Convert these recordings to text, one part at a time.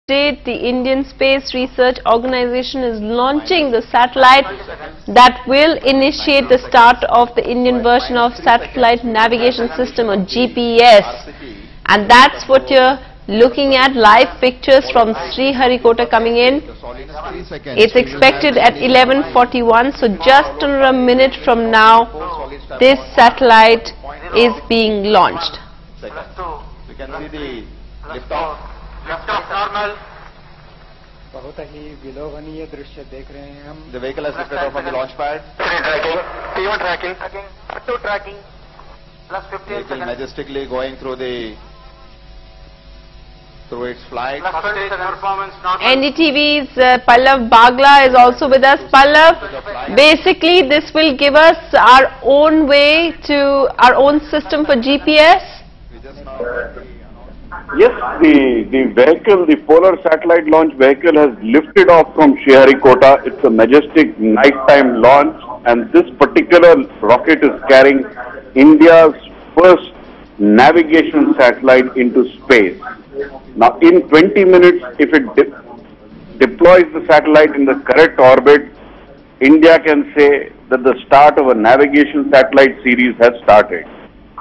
The Indian Space Research Organization is launching the satellite that will initiate the start of the Indian version of Satellite Navigation System, or GPS. And that's what you're looking at, live pictures from Sriharikota coming in. It's expected at 11:41, so just under a minute from now, this satellite is being launched. We can see the liftoff. Liftoff normal. बहुत ही विलोभनीय दृश्य देख रहे हैं हम. The vehicle has lifted off on the launch pad. Tracking. T1 tracking. T2 tracking. Plus 15 Vehicle seconds. majestically going through its flight. Plus 20 seconds. Performance normal. NDTV's Pallav Bagla is also with us. Pallav, basically this will give us our own way to our own system for GPS. We just now Yes, the vehicle, the Polar Satellite Launch Vehicle has lifted off from Sriharikota. It's a majestic nighttime launch, and this particular rocket is carrying India's first navigation satellite into space. Now, in 20 minutes, if it deploys the satellite in the correct orbit, India can say that the start of a navigation satellite series has started,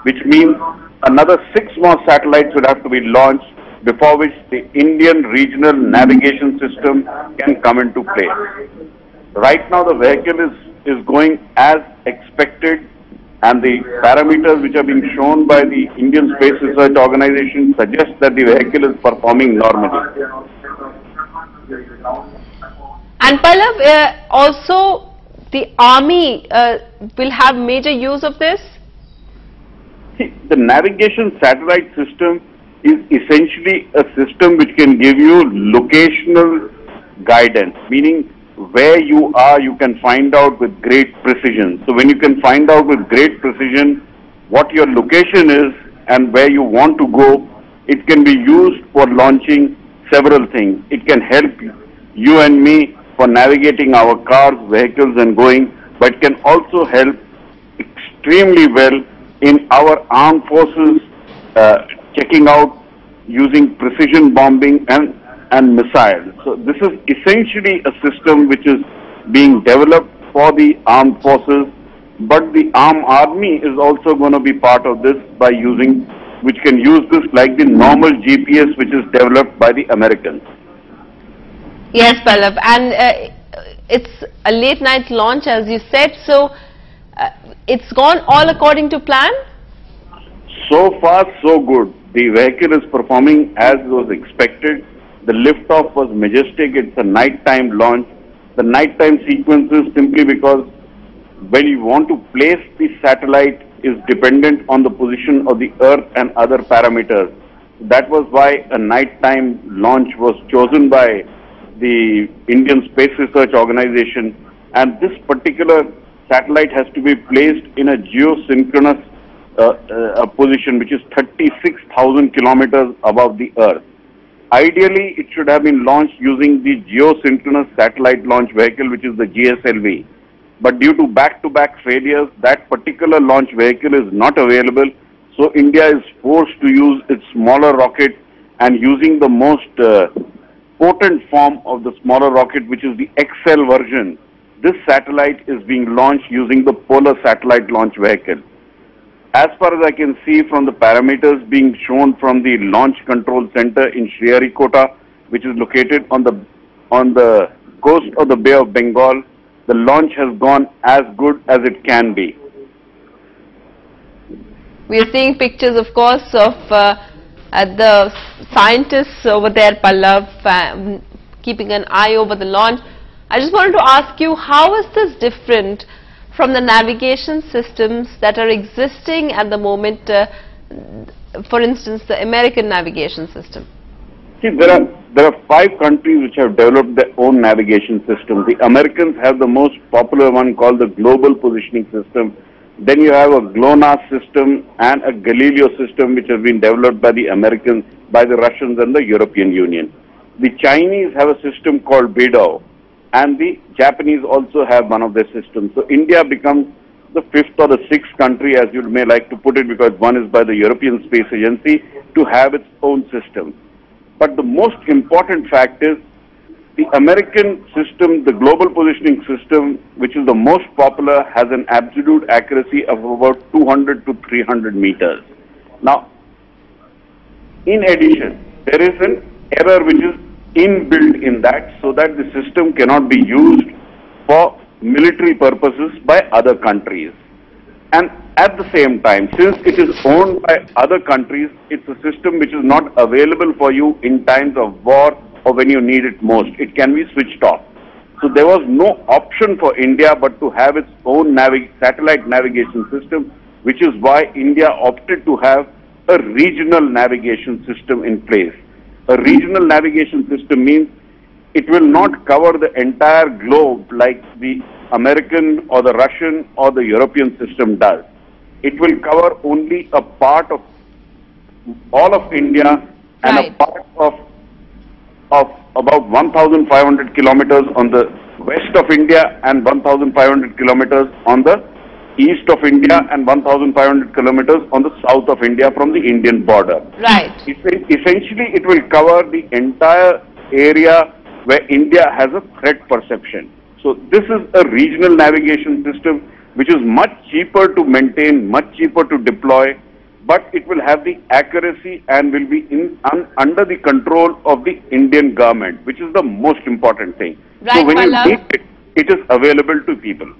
which means another 6 more satellites will have to be launched, before which the Indian regional navigation system can come into play. Right now the vehicle is going as expected, and the parameters which are being shown by the Indian Space Research Organization suggest that the vehicle is performing normally. And Pallav, also the army will have major use of this? The navigation satellite system is essentially a system which can give you locational guidance, meaning where you are, you can find out with great precision. So when you can find out with great precision what your location is and where you want to go, it can be used for launching several things. It can help you and me for navigating our cars, vehicles and going, but it can also help extremely well in our armed forces checking out using precision bombing and missiles. So this is essentially a system which is being developed for the armed forces, but the armed army is also going to be part of this by which can use this like the normal GPS which is developed by the Americans. Yes, Pallav, and it's a late night launch as you said, so it's gone all according to plan? So far, so good. The vehicle is performing as was expected. The liftoff was majestic. It's a nighttime launch. The nighttime sequence is simply because when you want to place the satellite is dependent on the position of the Earth and other parameters. That was why a nighttime launch was chosen by the Indian Space Research Organization, and this particular satellite has to be placed in a geosynchronous position which is 36,000 kilometers above the Earth. Ideally, it should have been launched using the Geosynchronous Satellite Launch Vehicle, which is the GSLV. But due to back-to-back failures, that particular launch vehicle is not available. So India is forced to use its smaller rocket, and using the most potent form of the smaller rocket, which is the XL version, this satellite is being launched using the Polar Satellite Launch Vehicle. As far as I can see from the parameters being shown from the Launch Control Center in Sriharikota, which is located on the coast of the Bay of Bengal, the launch has gone as good as it can be. We are seeing pictures, of course, of the scientists over there, Pallav, keeping an eye over the launch. I just wanted to ask you, how is this different from the navigation systems that are existing at the moment, for instance, the American navigation system? See, there are 5 countries which have developed their own navigation system. The Americans have the most popular one called the Global Positioning System. Then you have a GLONASS system and a Galileo system which has been developed by the Americans, by the Russians and the European Union. The Chinese have a system called BeiDou, and the Japanese also have one of their systems. So India becomes the 5th or the 6th country, as you may like to put it, because one is by the European Space Agency, to have its own system. But the most important fact is the American system, the global positioning system, which is the most popular, has an absolute accuracy of about 200 to 300 meters. Now, in addition, there is an error which is inbuilt in that, so that the system cannot be used for military purposes by other countries. And at the same time, since it is owned by other countries, it's a system which is not available for you in times of war or when you need it most. It can be switched off. So there was no option for India but to have its own satellite navigation system, which is why India opted to have a regional navigation system in place. A regional navigation system means it will not cover the entire globe like the American or the Russian or the European system does. It will cover only a part of all of India and Right. a part of about 1,500 kilometers on the west of India and 1,500 kilometers on the east of India and 1,500 kilometers on the south of India from the Indian border. Right. Essentially, it will cover the entire area where India has a threat perception. So this is a regional navigation system which is much cheaper to maintain, much cheaper to deploy, but it will have the accuracy and will be under the control of the Indian government, which is the most important thing. Right, so when you Pallab. need it, it is available to people.